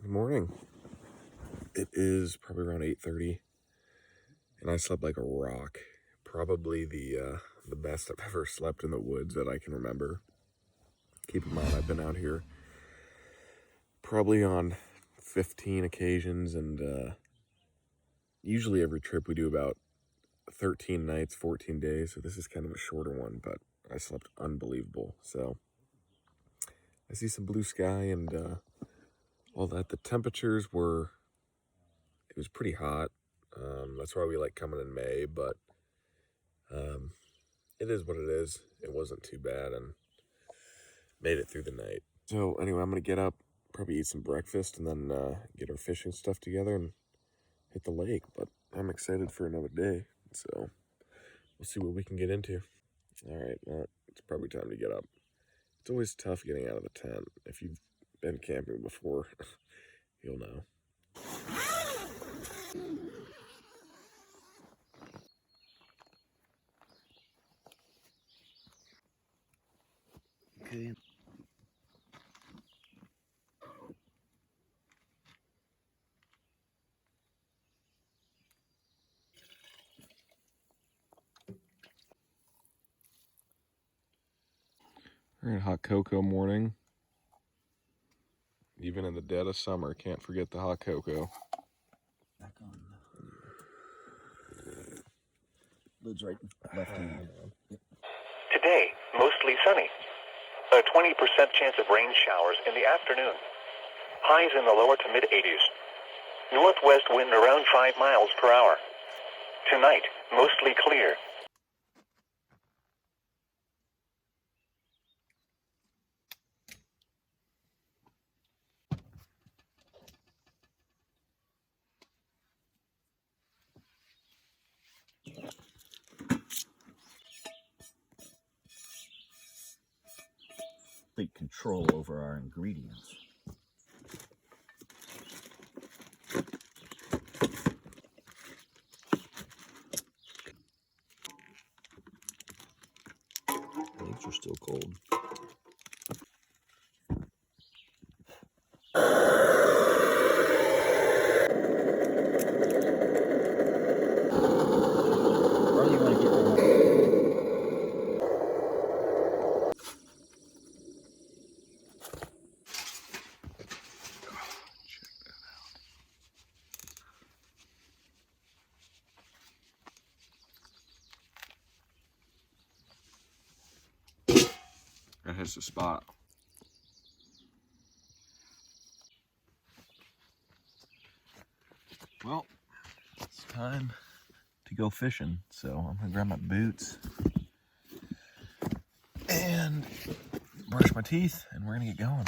Good morning. It is probably around 8:30, and I slept like a rock. Probably the best I've ever slept in the woods that I can remember. Keep in mind, I've been out here probably on 15 occasions, and usually every trip we do about 13 nights, 14 days. So this is kind of a shorter one, but I slept unbelievable. So I see some blue sky and all that. The temperatures it was pretty hot. That's why we like coming in May, but it is what it is. It wasn't too bad and made it through the night. So anyway, I'm gonna get up, probably eat some breakfast, and then get our fishing stuff together and hit the lake. But I'm excited for another day, so we'll see what we can get into. All right, well, it's probably time to get up. It's always tough getting out of the tent. If you've been camping before, you'll know. Okay. All right, hot cocoa morning. Even in the dead of summer, can't forget the hot cocoa. Back on. Lid's right left hand. Yep. Today, mostly sunny. A 20% chance of rain showers in the afternoon. Highs in the lower to mid-80s. Northwest wind around 5 miles per hour. Tonight, mostly clear. Complete control over our ingredients. Eggs are still cold. Or you want to get one? That hits the spot. Well, it's time to go fishing. So I'm gonna grab my boots and brush my teeth, and we're gonna get going.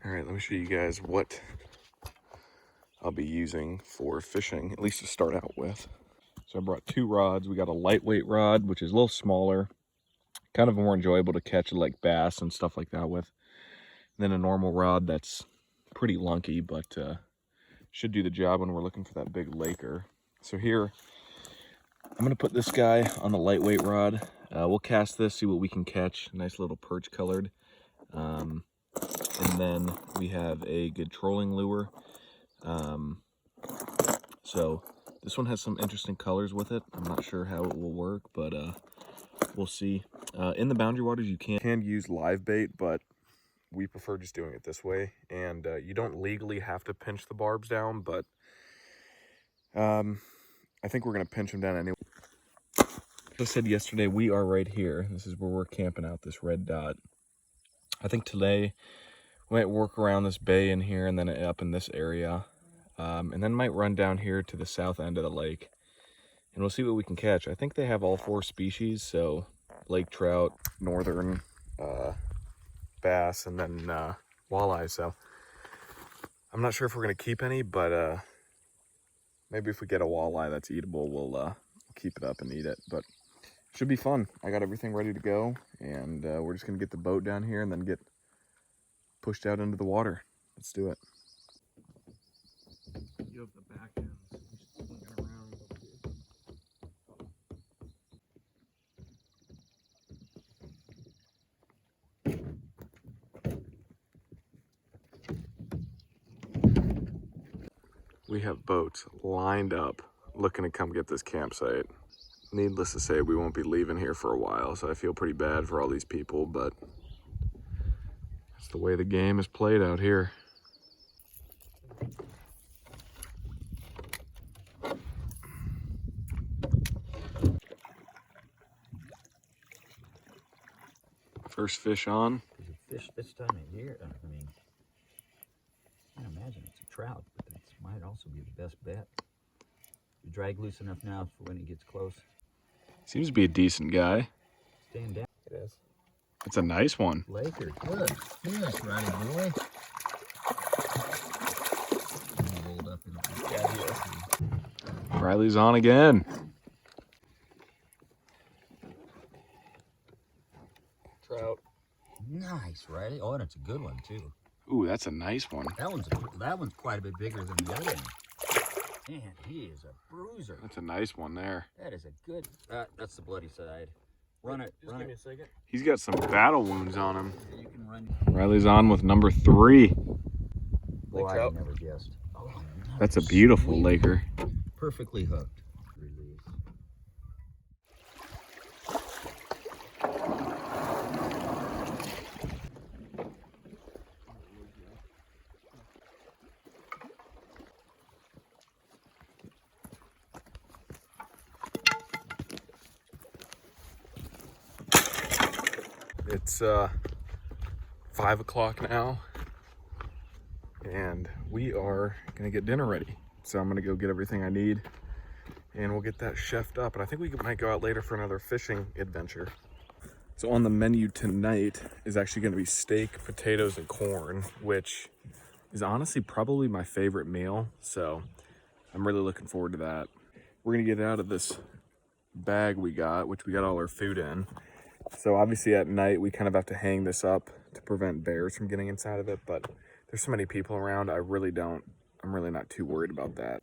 All right, let me show you guys what I'll be using for fishing, at least to start out with. So I brought 2 rods. We got a lightweight rod, which is a little smaller, kind of more enjoyable to catch like bass and stuff like that with. And then a normal rod that's pretty lunky, but should do the job when we're looking for that big laker. So here, I'm gonna put this guy on the lightweight rod. We'll cast this, see what we can catch. Nice little perch colored. And then we have a good trolling lure. So this one has some interesting colors with it. I'm not sure how it will work, but we'll see. In the boundary waters, you can use live bait, but we prefer just doing it this way. And you don't legally have to pinch the barbs down, but I think we're gonna pinch them down anyway. As I said yesterday, we are right here. This is where we're camping out, this red dot. I think today we might work around this bay in here and then up in this area. And then might run down here to the south end of the lake. And we'll see what we can catch. I think they have all 4 species, so lake trout, northern, bass, and then walleye. So I'm not sure if we're gonna keep any, but maybe if we get a walleye that's eatable, we'll keep it up and eat it. But should be fun. I got everything ready to go, and we're just gonna get the boat down here and then get pushed out into the water. Let's do it. You have the back ends. Just swing it around over here. We have boats lined up looking to come get this campsite. Needless to say, we won't be leaving here for a while, so I feel pretty bad for all these people, but it's the way the game is played out here. First fish on. There's a fish this time of year. I mean, I can't imagine it's a trout, but it might also be the best bet. You drag loose enough now for when he gets close. Seems to be a decent guy. Stand down. It is. It's a nice one. Laker, good. Yes, Riley boy. Rolled up in the Yeah, Riley's on again. Trout. Nice, Riley. Oh, and it's a good one too. Ooh, that's a nice one. That one's quite a bit bigger than the other one. Man, he is a bruiser. That's a nice one there. That is a good. That's the bloody side. Run it. Just run give me it. a second. He's got some battle wounds on him. You can run. Riley's on with number 3. Boy, I never guessed. Oh, That's a beautiful sweet. Laker. Perfectly hooked. Release. It's 5 o'clock now, and we are gonna get dinner ready. So I'm gonna go get everything I need, and we'll get that chefed up. And I think we might go out later for another fishing adventure. So on the menu tonight is actually gonna be steak, potatoes, and corn, which is honestly probably my favorite meal. So I'm really looking forward to that. We're gonna get out of this bag we got, which we got all our food in. So obviously at night we kind of have to hang this up to prevent bears from getting inside of it, but there's so many people around, I'm really not too worried about that.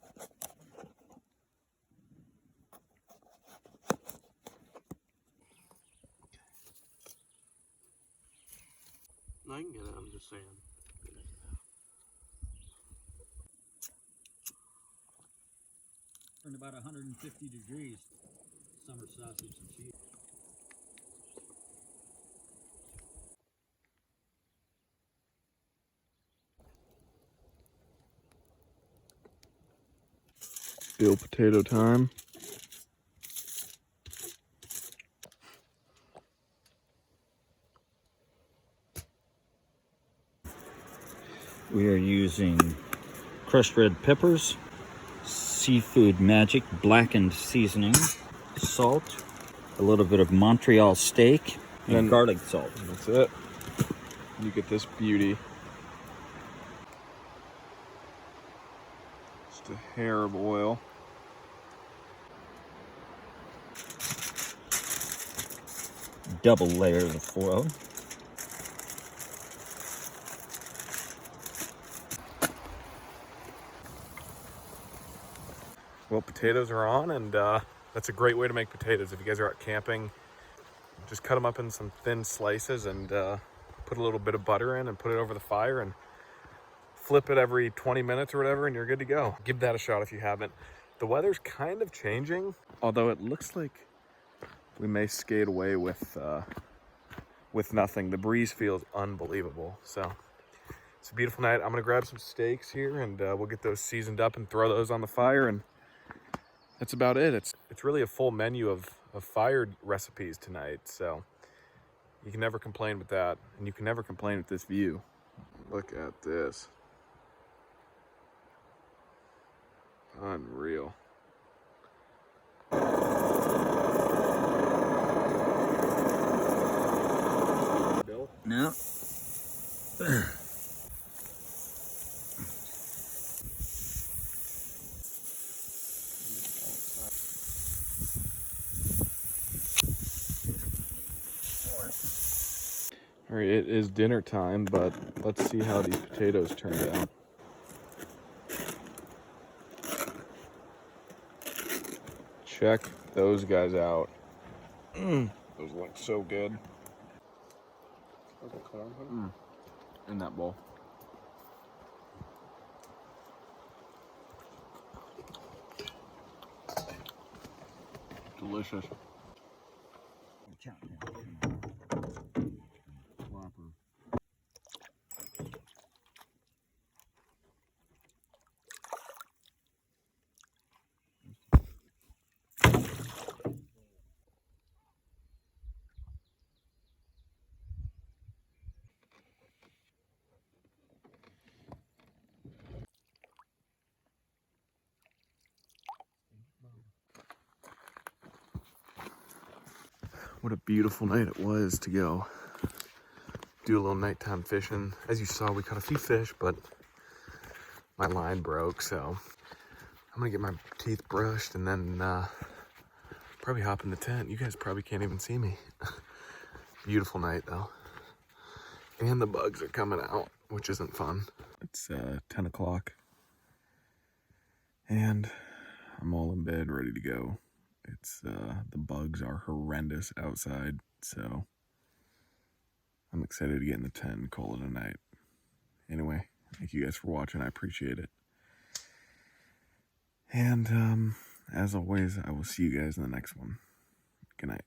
I can get it, I'm just saying. Turned about 150 degrees. Summer sausage and cheese. Dill potato time. We are using crushed red peppers, seafood magic blackened seasoning, salt, a little bit of Montreal steak, and Then- garlic salt. That's it. You get this beauty. Just a hair of oil. Double layer of foil. Well, potatoes are on, and that's a great way to make potatoes. If you guys are out camping, just cut them up in some thin slices and put a little bit of butter in and put it over the fire and flip it every 20 minutes or whatever, and you're good to go. Give that a shot if you haven't. The weather's kind of changing, although it looks like we may skate away with nothing. The breeze feels unbelievable. So it's a beautiful night. I'm gonna grab some steaks here, and we'll get those seasoned up and throw those on the fire, and that's about it. It's really a full menu of fired recipes tonight, so you can never complain with that, and you can never complain with this view. Look at this. Unreal. No, All right, it is dinner time, but let's see how these potatoes turned out. Check those guys out. Those look so good. In that bowl. Delicious. What a beautiful night it was to go do a little nighttime fishing. As you saw, we caught a few fish, but my line broke, so I'm gonna get my teeth brushed and then probably hop in the tent. You guys probably can't even see me. Beautiful night though. And the bugs are coming out, which isn't fun. It's 10 o'clock and I'm all in bed ready to go. It's the bugs are horrendous outside, so I'm excited to get in the tent and call it a night. Anyway, thank you guys for watching. I appreciate it. And as always, I will see you guys in the next one. Good night.